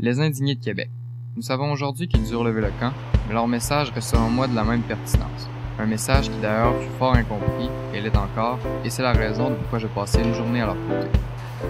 Les indignés de Québec. Nous savons aujourd'hui qu'ils durent lever le camp, mais leur message reste selon moi de la même pertinence. Un message qui d'ailleurs fut fort incompris, et l'est encore, et c'est la raison de pourquoi j'ai passé une journée à leur côté.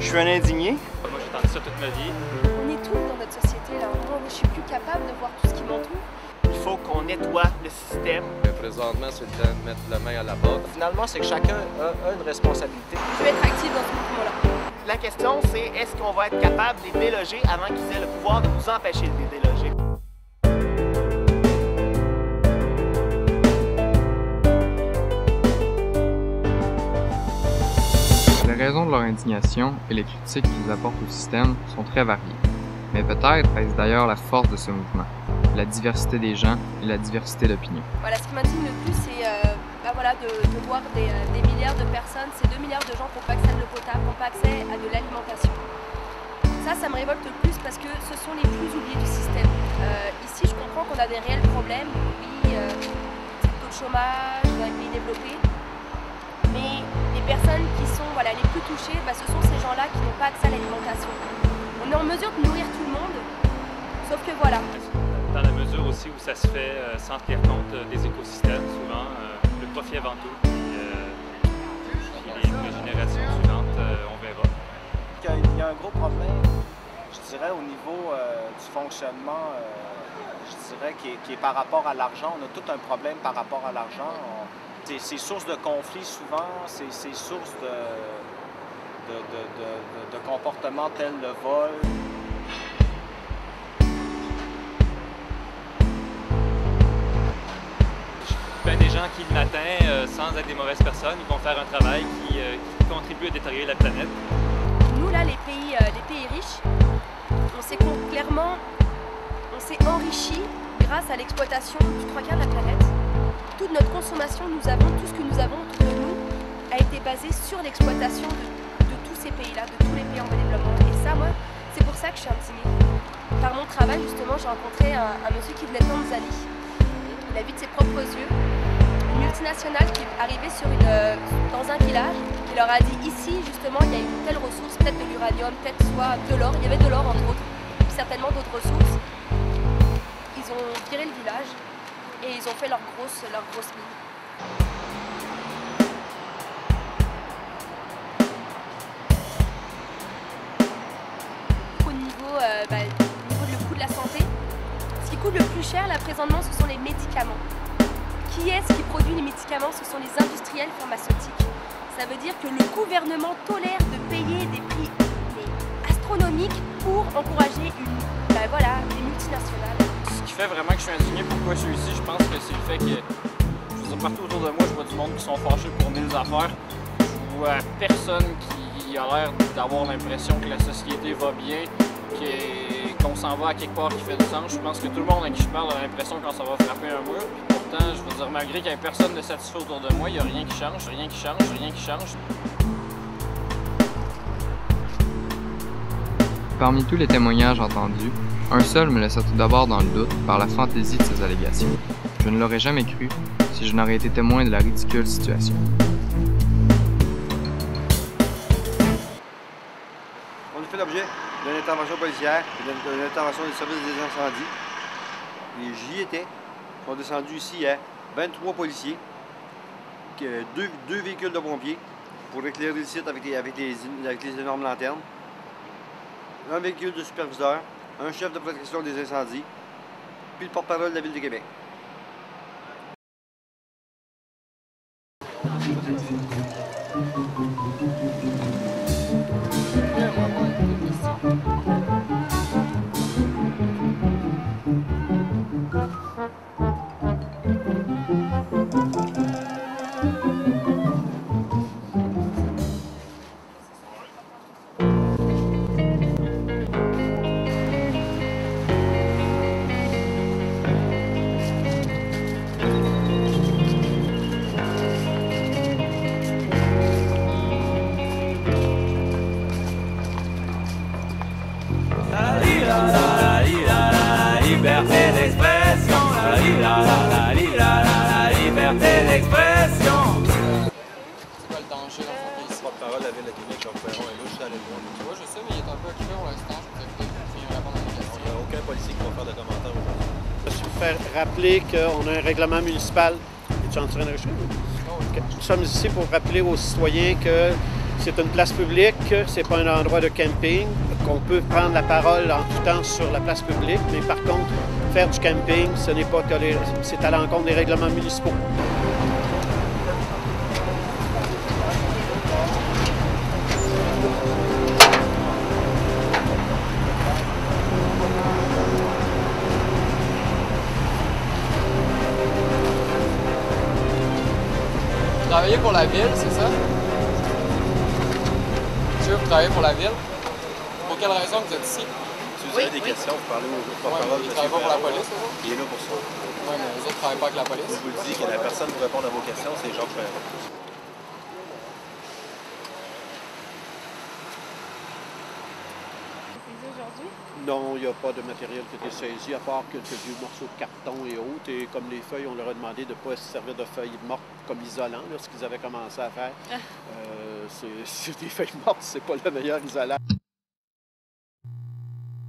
Je suis un indigné. Moi j'ai tenté ça toute ma vie. On est tous dans notre société là. Moi je suis plus capable de voir tout ce qui m'entoure. Il faut qu'on nettoie le système. Présentement, c'est le temps de mettre la main à la pâte. Finalement, c'est que chacun a une responsabilité. Je veux être active dans ce mouvement-là. La question, c'est est-ce qu'on va être capable de les déloger avant qu'ils aient le pouvoir de nous empêcher de les déloger? Les raisons de leur indignation et les critiques qu'ils apportent au système sont très variées. Mais peut-être est-ce d'ailleurs la force de ce mouvement, la diversité des gens et la diversité d'opinions. Voilà, ce qui m'indigne le plus, c'est de voir des milliards de personnes, ces 2 milliards de gens qui n'ont pas accès à de l'eau potable, qui n'ont pas accès à de l'alimentation. Ça me révolte le plus parce que ce sont les plus oubliés du système. Ici, je comprends qu'on a des réels problèmes. Oui, taux de chômage dans les pays développés. Mais les personnes qui sont les plus touchées, ce sont ces gens-là qui n'ont pas accès à l'alimentation. On est en mesure de nourrir tout le monde, sauf que voilà. Dans la mesure aussi où ça se fait sans tenir compte des écosystèmes, souvent, le profit avant tout, puis les générations suivantes, on verra. Il y a un gros problème, je dirais, au niveau du fonctionnement, je dirais, qui est par rapport à l'argent. On a tout un problème par rapport à l'argent. C'est source de conflits souvent, c'est source de comportements tels le vol. Ben, des gens qui, le matin, sans être des mauvaises personnes, ils vont faire un travail qui contribue à détériorer la planète. Nous, là, les pays riches, on s'est enrichis grâce à l'exploitation du 3/4 de la planète. Toute notre consommation, tout ce que nous avons autour de nous, a été basé sur l'exploitation de tous ces pays-là, de tous les pays en voie de développement. Et ça, moi, c'est pour ça que je suis indignée. Par mon travail, justement, j'ai rencontré un monsieur qui venait de Tanzanie. Il a vu de ses propres yeux une multinationale qui est arrivée dans un village qui leur a dit ici, justement, il y a une telle ressource, peut-être de l'uranium, peut-être soit de l'or. Il y avait de l'or, entre autres, puis certainement d'autres ressources. Ils ont viré le village et ils ont fait leur grosse mine. Au niveau du coût de la santé, ce qui coûte le plus cher là présentement, ce sont les médicaments. Qui est-ce qui produit les médicaments? Ce sont les industriels pharmaceutiques. Ça veut dire que le gouvernement tolère de payer des prix astronomiques pour encourager des multinationales. Ce qui fait vraiment que je suis indigné pourquoi je suis ici, je pense que c'est le fait que, partout autour de moi, je vois du monde qui sont fâchés pour mille affaires. Je vois personne qui a l'air d'avoir l'impression que la société va bien, qu'on s'en va à quelque part qui fait du sens. Je pense que tout le monde à qui je parle a l'impression qu'on s'en va frapper un mur. Pourtant, je veux dire, malgré qu'il n'y ait personne de satisfait autour de moi, il n'y a rien qui change, rien qui change, rien qui change. Parmi tous les témoignages entendus, un seul me laissa tout d'abord dans le doute par la fantaisie de ces allégations. Je ne l'aurais jamais cru si je n'aurais été témoin de la ridicule situation. On a fait l'objet d'une intervention policière et d'une intervention des services des incendies. J'y étais. Ils sont descendus ici, il y a 23 policiers, deux véhicules de pompiers pour éclairer le site avec les énormes lanternes, un véhicule de superviseur, un chef de protection des incendies, puis le porte-parole de la Ville de Québec. liberté d'expression, la liberté d'expression. C'est quoi le danger dans le fond? Porte-parole de la Ville de Québec, Jean Perron est louche, ça allait loin. Tu vois, je sais, mais il est un peu occupé pour l'instant. Je peux peut-être répondre à une question. faire rappeler qu'on a un règlement municipal. Es-tu en train d'enregistrer? Nous sommes ici pour rappeler aux citoyens que c'est une place publique, c'est pas un endroit de camping, qu'on peut prendre la parole en tout temps sur la place publique, mais par contre, faire du camping, ce n'est pas toléré, c'est à l'encontre des règlements municipaux. Vous travaillez pour la ville, c'est ça? Monsieur, vous travaillez pour la ville? Pour quelle raison vous êtes ici? Si vous avez des questions, vous parlez au porte-parole. Il ne travaille pas pour la police, c'est ça? Il est là pour ça. Oui, mais les autres ne travaillent pas avec la police. Je vous le dis que la personne pour répondre à vos questions, c'est Georges Perron. Non, il n'y a pas de matériel qui a été saisi, à part quelques vieux morceaux de carton et autres. Et comme les feuilles, on leur a demandé de ne pas se servir de feuilles mortes comme isolant, là, ce qu'ils avaient commencé à faire. C'est des feuilles mortes, c'est pas le meilleur isolant.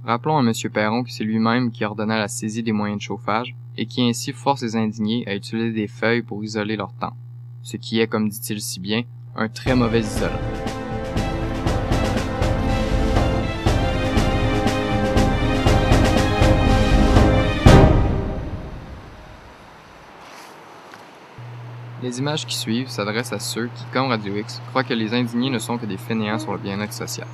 Rappelons à M. Perron que c'est lui-même qui ordonna la saisie des moyens de chauffage et qui ainsi force les indignés à utiliser des feuilles pour isoler leur tente, ce qui est, comme dit-il si bien, un très mauvais isolant. Les images qui suivent s'adressent à ceux qui, comme Radio X, croient que les indignés ne sont que des fainéants sur le bien-être social.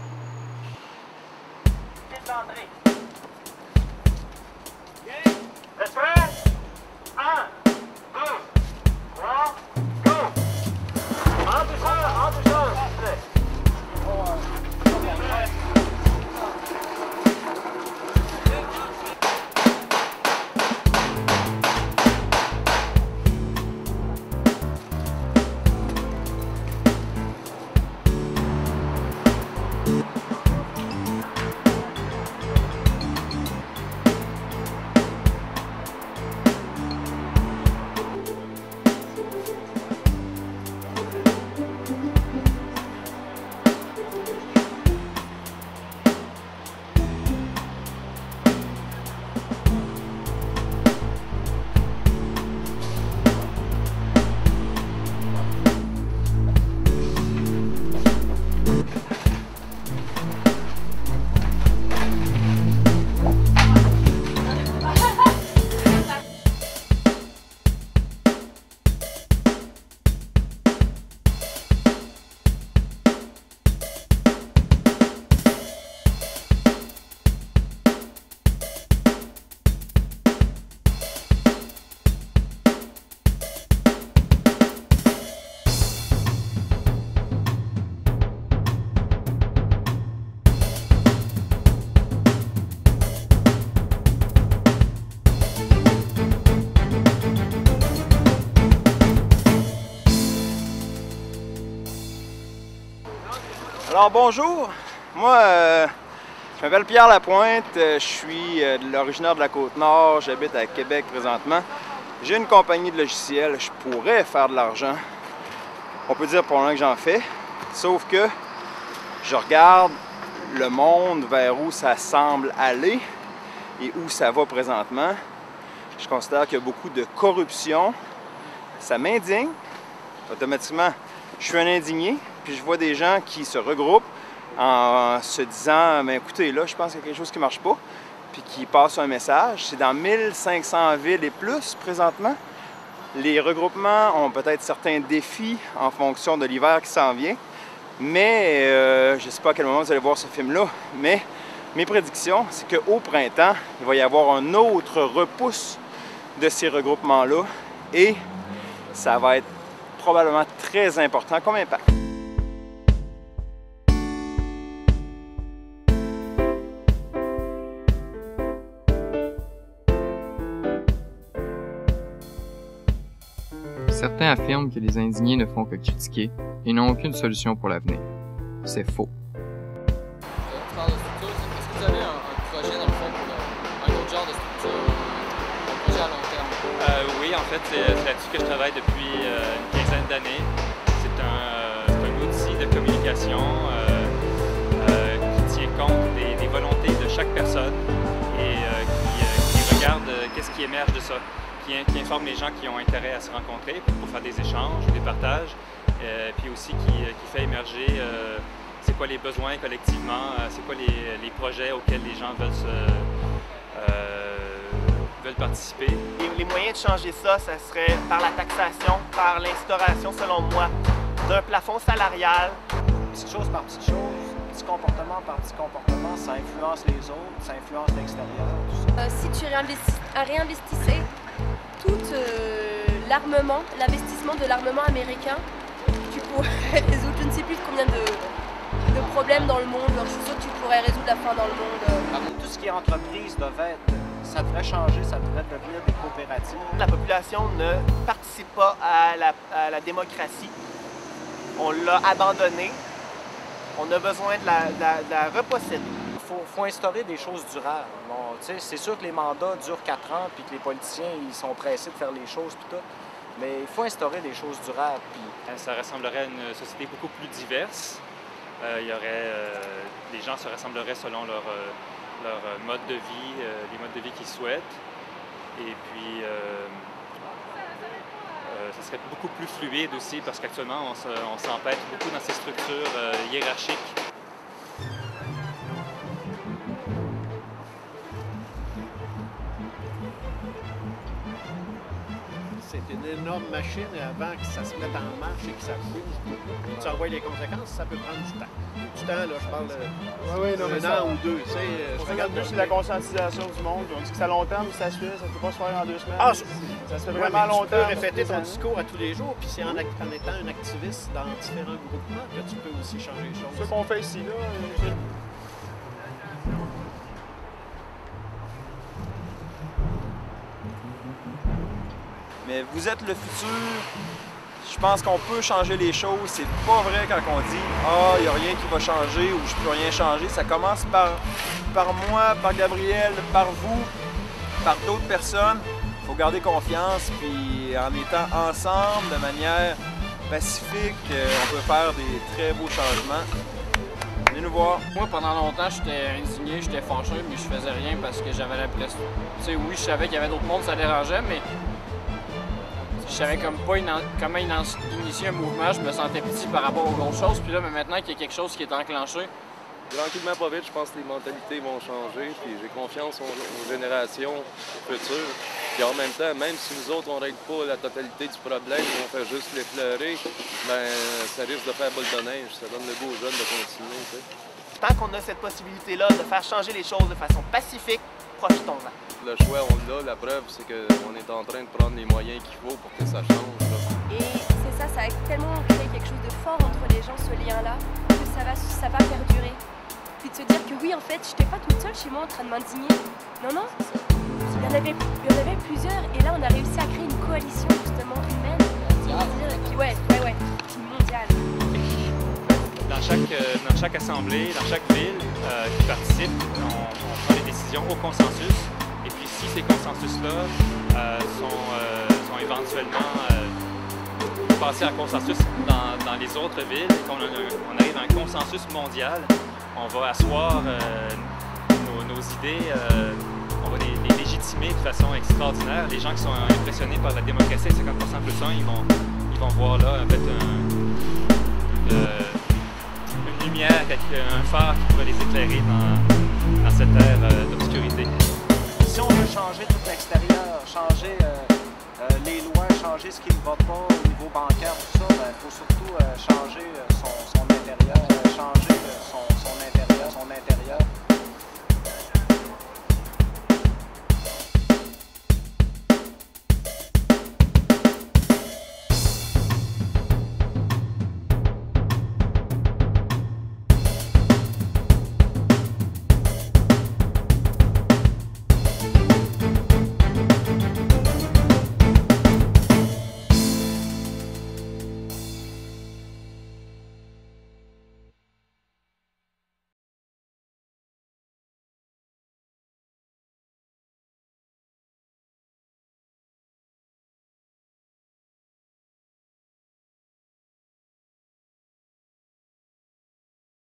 Alors bonjour, moi je m'appelle Pierre Lapointe, je suis originaire de la Côte-Nord, j'habite à Québec présentement. J'ai une compagnie de logiciels, je pourrais faire de l'argent, on peut dire pour l'instant que j'en fais, sauf que je regarde le monde vers où ça semble aller et où ça va présentement. Je considère qu'il y a beaucoup de corruption, ça m'indigne, automatiquement je suis un indigné. Puis je vois des gens qui se regroupent en se disant « Mais écoutez, là, je pense qu'il y a quelque chose qui ne marche pas », puis qui passent un message. C'est dans 1500 villes et plus, présentement. Les regroupements ont peut-être certains défis en fonction de l'hiver qui s'en vient, mais je ne sais pas à quel moment vous allez voir ce film-là, mais mes prédictions, c'est qu'au printemps, il va y avoir un autre repousse de ces regroupements-là, et ça va être probablement très important comme impact. Certains affirment que les indignés ne font que critiquer et n'ont aucune solution pour l'avenir. C'est faux. Tu parles de structure, est-ce que vous avez un projet dans le fond pour un autre genre de structure, un projet à long terme? Oui, en fait, c'est là-dessus que je travaille depuis une quinzaine d'années. C'est un outil de communication qui tient compte des volontés de chaque personne et qui regarde qu'est-ce qui émerge de ça, qui informe les gens qui ont intérêt à se rencontrer pour faire des échanges, des partages, puis aussi qui fait émerger c'est quoi les besoins collectivement, c'est quoi les projets auxquels les gens veulent participer. Les moyens de changer ça, ça serait par la taxation, par l'instauration, selon moi, d'un plafond salarial. Petite chose par petite chose, petit comportement par petit comportement, ça influence les autres, ça influence l'extérieur. Si tu réinvestissais tout l'armement, l'investissement de l'armement américain, tu pourrais résoudre je ne sais plus combien de problèmes dans le monde. Alors, je suis sûre que tu pourrais résoudre la faim dans le monde. Tout ce qui est entreprise ça devrait changer, ça devrait devenir des coopératives. La population ne participe pas à la démocratie. On l'a abandonnée. On a besoin de la reposséder. Il faut instaurer des choses durables. Bon, c'est sûr que les mandats durent 4 ans puis que les politiciens ils sont pressés de faire les choses puis tout. Mais il faut instaurer des choses durables. Puis... Ça ressemblerait à une société beaucoup plus diverse. Les gens se rassembleraient selon leur mode de vie, les modes de vie qu'ils souhaitent. Et puis, ça serait beaucoup plus fluide aussi parce qu'actuellement, on s'empête beaucoup dans ces structures hiérarchiques. C'est une énorme machine avant que ça se mette en marche et que ça bouge beaucoup. Tu envoies les conséquences, ça peut prendre du temps. Du temps, là, je parle d'un an ou deux. Je regarde plus, c'est la conscientisation du monde. On dit que c'est à long terme, ça se fait, ça ne peut pas se faire en 2 semaines. Ah, ça se fait vraiment à long terme. Tu peux répéter ton discours à tous les jours, puis c'est en étant un activiste dans différents groupements que tu peux aussi changer les choses. C'est ce qu'on fait ici, là. Mais vous êtes le futur. Je pense qu'on peut changer les choses. C'est pas vrai quand on dit « Ah, il n'y a rien qui va changer » ou « Je peux rien changer ». Ça commence par moi, par Gabriel, par vous, par d'autres personnes. Il faut garder confiance, puis en étant ensemble de manière pacifique, on peut faire des très beaux changements. Venez nous voir. Moi, pendant longtemps, j'étais indigné, j'étais fâché, mais je faisais rien parce que j'avais l'impression... Tu sais, oui, je savais qu'il y avait d'autres mondes, ça dérangeait, mais... Je savais comme pas comment initier un mouvement, je me sentais petit par rapport aux autres choses. Puis là, mais maintenant qu'il y a quelque chose qui est enclenché. Tranquillement, pas vite, je pense que les mentalités vont changer. Puis j'ai confiance aux générations futures. Puis en même temps, même si nous autres, on ne règle pas la totalité du problème, on fait juste l'effleurer, ben ça risque de faire boule de neige. Ça donne le goût aux jeunes de continuer. T'sais. Tant qu'on a cette possibilité-là de faire changer les choses de façon pacifique, profitons-en. Le choix, on l'a. La preuve, c'est qu'on est en train de prendre les moyens qu'il faut pour que ça change. Là. Et c'est ça, ça a tellement créé quelque chose de fort entre les gens, ce lien-là, que ça va perdurer. Puis de se dire que oui, en fait, je n'étais pas toute seule chez moi en train de m'indigner. Non, non, il y en avait plusieurs. Et là, on a réussi à créer une coalition, justement, humaine. Et puis puis mondiale. Dans chaque assemblée, dans chaque ville qui participe, on prend des décisions au consensus. Et puis si ces consensus-là sont éventuellement passés en consensus dans les autres villes et qu'on arrive à un consensus mondial, on va asseoir nos idées, on va les légitimer de façon extraordinaire. Les gens qui sont impressionnés par la démocratie à 50% plus 1, ils vont voir là en fait une lumière, un phare qui pourrait les éclairer dans cette ère d'obscurité. Si on veut changer tout l'extérieur, changer les lois, changer ce qui ne va pas au niveau bancaire, tout ça, il faut surtout changer son intérieur, changer son intérieur.